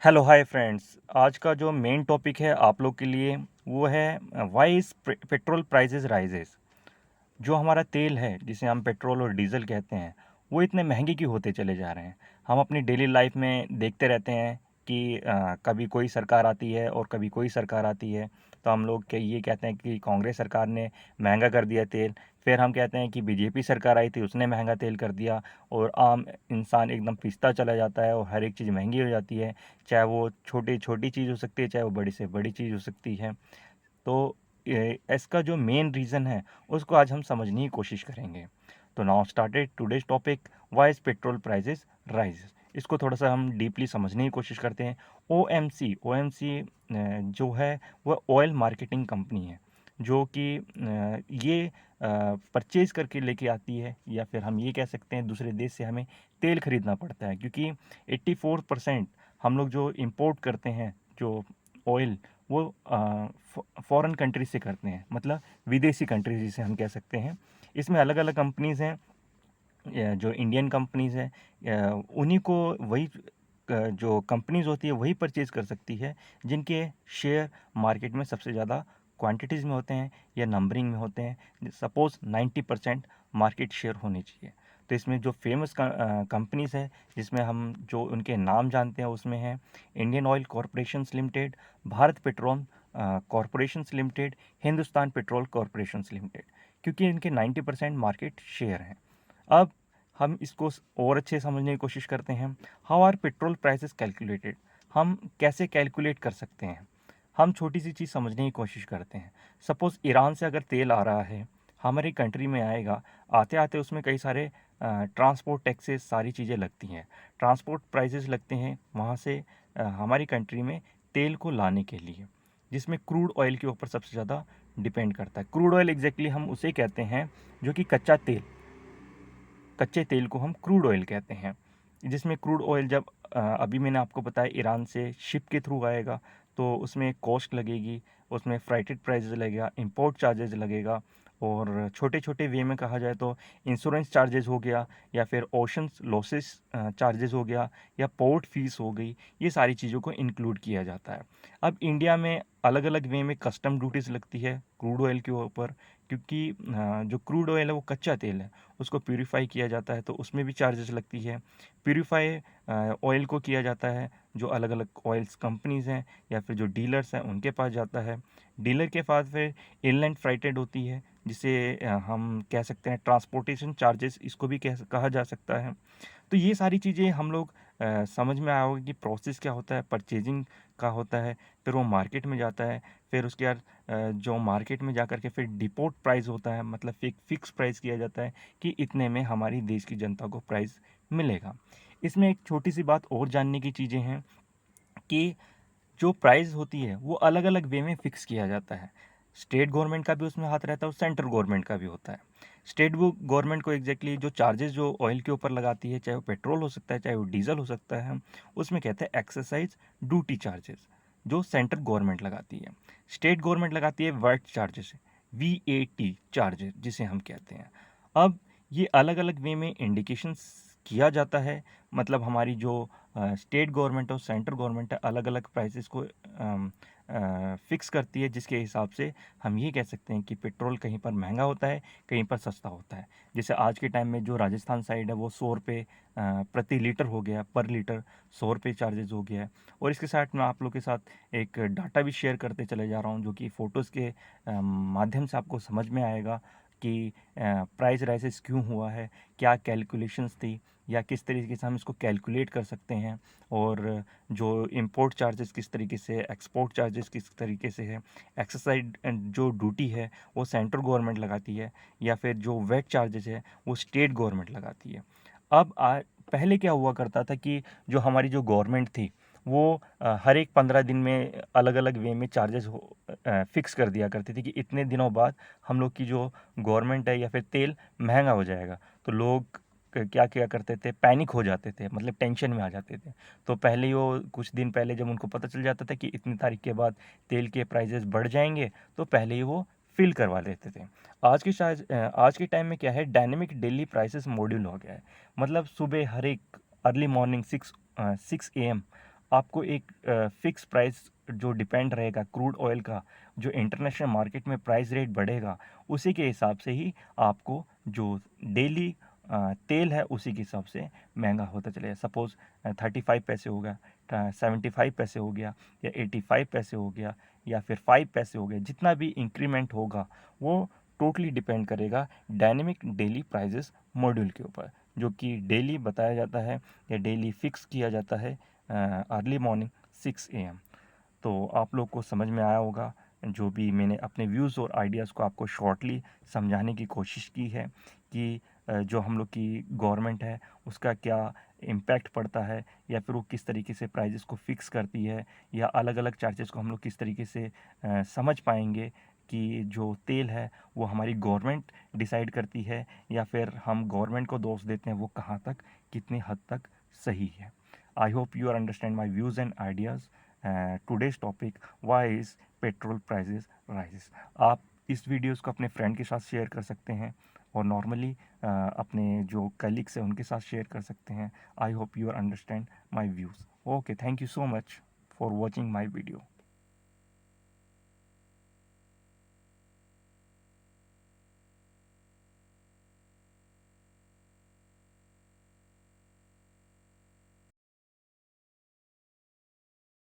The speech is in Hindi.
Hello hi friends. आज का जो मेन टॉपिक है आप लोग के लिए वो है why is petrol prices rises. जो हमारा तेल है जिसे हम पेट्रोल और डीजल कहते हैं वो इतने महंगे क्यों होते चले जा रहे हैं। हम अपनी डेली लाइफ में देखते रहते हैं कि कभी कोई सरकार आती है और कभी कोई सरकार आती है। तो हम लोग ये कहते हैं कि कांग्रेस सरकार ने महंगा कर दिया तेल। फिर हम कहते हैं कि बीजेपी सरकार आई थी उसने महंगा तेल कर दिया। और आम इंसान एकदम पिसता चला जाता है और हर एक चीज़ महंगी हो जाती है। चाहे वो छोटी छोटी चीज़ हो सकती है, चाहे वो बड़ी से बड़ी चीज़ हो सकती है। तो इसका जो मेन रीज़न है उसको आज हम समझने की कोशिश करेंगे। तो now started today's topic, why is petrol prices rise. इसको थोड़ा सा हम डीपली समझने की कोशिश करते हैं। ओ एम सी जो है वह ऑयल मार्केटिंग कंपनी है जो कि ये परचेज करके लेके आती है, या फिर हम ये कह सकते हैं दूसरे देश से हमें तेल खरीदना पड़ता है, क्योंकि 84% हम लोग जो इंपोर्ट करते हैं जो ऑयल वो फॉरेन कंट्री से करते हैं, मतलब विदेशी कंट्री जिसे हम कह सकते हैं। इसमें अलग अलग कंपनीज़ हैं। जो इंडियन कंपनीज़ हैं उन्हीं को वही जो कंपनीज़ होती है वही परचेज़ कर सकती है जिनके शेयर मार्केट में सबसे ज़्यादा क्वांटिटीज़ में होते हैं या नंबरिंग में होते हैं। सपोज़ 90% मार्केट शेयर होनी चाहिए। तो इसमें जो फेमस कंपनीज़ है जिसमें हम जो उनके नाम जानते हैं उसमें है Indian oil corporations limited, Bharat petrol corporations limited, Hindustan petrol corporations limited, क्योंकि इनके 90% मार्केट शेयर हैं। अब हम इसको और अच्छे से समझने की कोशिश करते हैं। How are petrol prices calculated. हम कैसे कैलकुलेट कर सकते हैं। हम छोटी सी चीज़ समझने की कोशिश करते हैं। सपोज़ ईरान से अगर तेल आ रहा है हमारी कंट्री में आएगा, आते आते उसमें कई सारे ट्रांसपोर्ट टैक्सेस सारी चीज़ें लगती हैं, ट्रांसपोर्ट प्राइसेस लगते हैं वहाँ से हमारी कंट्री में तेल को लाने के लिए, जिसमें क्रूड ऑयल के ऊपर सबसे ज़्यादा डिपेंड करता है। क्रूड ऑयल एग्जैक्टली हम उसे कहते हैं जो कि कच्चे तेल को हम क्रूड ऑयल कहते हैं। जिसमें क्रूड ऑयल जब अभी मैंने आपको बताया ईरान से शिप के थ्रू आएगा तो उसमें कॉस्ट लगेगी, उसमें फ्राइटेड प्राइस लगेगा, इंपोर्ट चार्जेस लगेगा, और छोटे छोटे वे में कहा जाए तो इंश्योरेंस चार्जेस हो गया, या फिर ओशंस लॉसेस चार्जेस हो गया, या पोर्ट फीस हो गई। ये सारी चीज़ों को इंक्लूड किया जाता है। अब इंडिया में अलग अलग वे में कस्टम ड्यूटीज़ लगती है क्रूड ऑयल के ऊपर, क्योंकि जो क्रूड ऑयल है वो कच्चा तेल है, उसको प्यूरीफाई किया जाता है तो उसमें भी चार्जेस लगती है। प्यूरीफाई ऑयल को किया जाता है जो अलग अलग ऑयल्स कंपनीज़ हैं या फिर जो डीलर्स हैं उनके पास जाता है। डीलर के पास फिर इनलैंड फ्राइटेड होती है जिसे हम कह सकते हैं ट्रांसपोर्टेशन चार्जेस, इसको भी कहा जा सकता है। तो ये सारी चीज़ें हम लोग समझ में आया होगा कि प्रोसेस क्या होता है, परचेजिंग का होता है, फिर वो मार्केट में जाता है। फिर उसके बाद जो मार्केट में जा कर के फिर डिपोट प्राइस होता है, मतलब फिक्स प्राइस किया जाता है कि इतने में हमारी देश की जनता को प्राइस मिलेगा। इसमें एक छोटी सी बात और जानने की चीज़ें हैं कि जो प्राइस होती है वो अलग अलग वे में फिक्स किया जाता है। स्टेट गवर्नमेंट का भी उसमें हाथ रहता है और सेंट्रल गवर्नमेंट का भी होता है। स्टेट वो गवर्नमेंट को एग्जैक्टली जो चार्जेस जो ऑयल के ऊपर लगाती है, चाहे वो पेट्रोल हो सकता है चाहे वो डीजल हो सकता है, उसमें कहते हैं एक्सरसाइज ड्यूटी चार्जेस, जो सेंट्रल गवर्नमेंट लगाती है। स्टेट गवर्नमेंट लगाती है वैट चार्जेस, VAT चार्जेस जिसे हम कहते हैं। अब ये अलग अलग वे में इंडिकेशंस किया जाता है, मतलब हमारी जो स्टेट गवर्नमेंट और सेंट्रल गवर्नमेंट है अलग अलग प्राइसेस को फिक्स करती है, जिसके हिसाब से हम ये कह सकते हैं कि पेट्रोल कहीं पर महंगा होता है, कहीं पर सस्ता होता है। जैसे आज के टाइम में जो राजस्थान साइड है वो 100 रुपये प्रति लीटर हो गया, पर लीटर 100 रुपये चार्जेस हो गया है। और इसके साथ मैं आप लोग के साथ एक डाटा भी शेयर करते चले जा रहा हूँ जो कि फ़ोटोज़ के माध्यम से आपको समझ में आएगा कि प्राइस राइसेस क्यों हुआ है, क्या कैलकुलेशंस थी, या किस तरीके से हम इसको कैलकुलेट कर सकते हैं, और जो इंपोर्ट चार्जेस किस तरीके से, एक्सपोर्ट चार्जेस किस तरीके से है, एक्साइज जो ड्यूटी है वो सेंट्रल गवर्नमेंट लगाती है, या फिर जो वेट चार्जेस है वो स्टेट गवर्नमेंट लगाती है। अब पहले क्या हुआ करता था कि जो हमारी जो गवर्नमेंट थी वो हर एक 15 दिन में अलग अलग वे में चार्जेस फिक्स कर दिया करती थी कि इतने दिनों बाद हम लोग की जो गवर्नमेंट है या फिर तेल महंगा हो जाएगा। तो लोग क्या क्या करते थे, पैनिक हो जाते थे, मतलब टेंशन में आ जाते थे। तो पहले ही वो कुछ दिन पहले जब उनको पता चल जाता था कि इतनी तारीख के बाद तेल के प्राइजेस बढ़ जाएंगे तो पहले ही वो फिल करवा लेते थे। आज के टाइम में क्या है, डायनेमिक डेली प्राइसेस मॉड्यूल हो गया है। मतलब सुबह हर एक अर्ली मॉर्निंग 6 AM आपको एक फिक्स प्राइस जो डिपेंड रहेगा क्रूड ऑयल का, जो इंटरनेशनल मार्केट में प्राइस रेट बढ़ेगा, उसी के हिसाब से ही आपको जो डेली तेल है उसी के हिसाब से महंगा होता चलेगा। सपोज़ 35 पैसे हो गया, 75 पैसे हो गया, या 85 पैसे हो गया, या फिर 5 पैसे हो गया, जितना भी इंक्रीमेंट होगा वो टोटली डिपेंड करेगा डायनेमिक डेली प्राइजेस मॉड्यूल के ऊपर, जो कि डेली बताया जाता है या डेली फिक्स किया जाता है अर्ली मॉर्निंग 6 AM। तो आप लोग को समझ में आया होगा, जो भी मैंने अपने व्यूज़ और आइडियाज़ को आपको शॉर्टली समझाने की कोशिश की है कि जो हम लोग की गवर्नमेंट है उसका क्या इम्पैक्ट पड़ता है, या फिर वो किस तरीके से प्राइजेस को फिक्स करती है, या अलग अलग चार्जेस को हम लोग किस तरीके से समझ पाएंगे कि जो तेल है वो हमारी गवर्नमेंट डिसाइड करती है, या फिर हम गवर्नमेंट को दोष देते हैं, वो कहाँ तक कितनी हद तक सही है। I hope you are understand my views and ideas. Today's topic, why is petrol prices rises. आप इस वीडियोस को अपने फ्रेंड के साथ शेयर कर सकते हैं, और नॉर्मली अपने जो कलीग्स हैं उनके साथ शेयर कर सकते हैं। I hope you are understand my views. Okay, thank you so much for watching my video.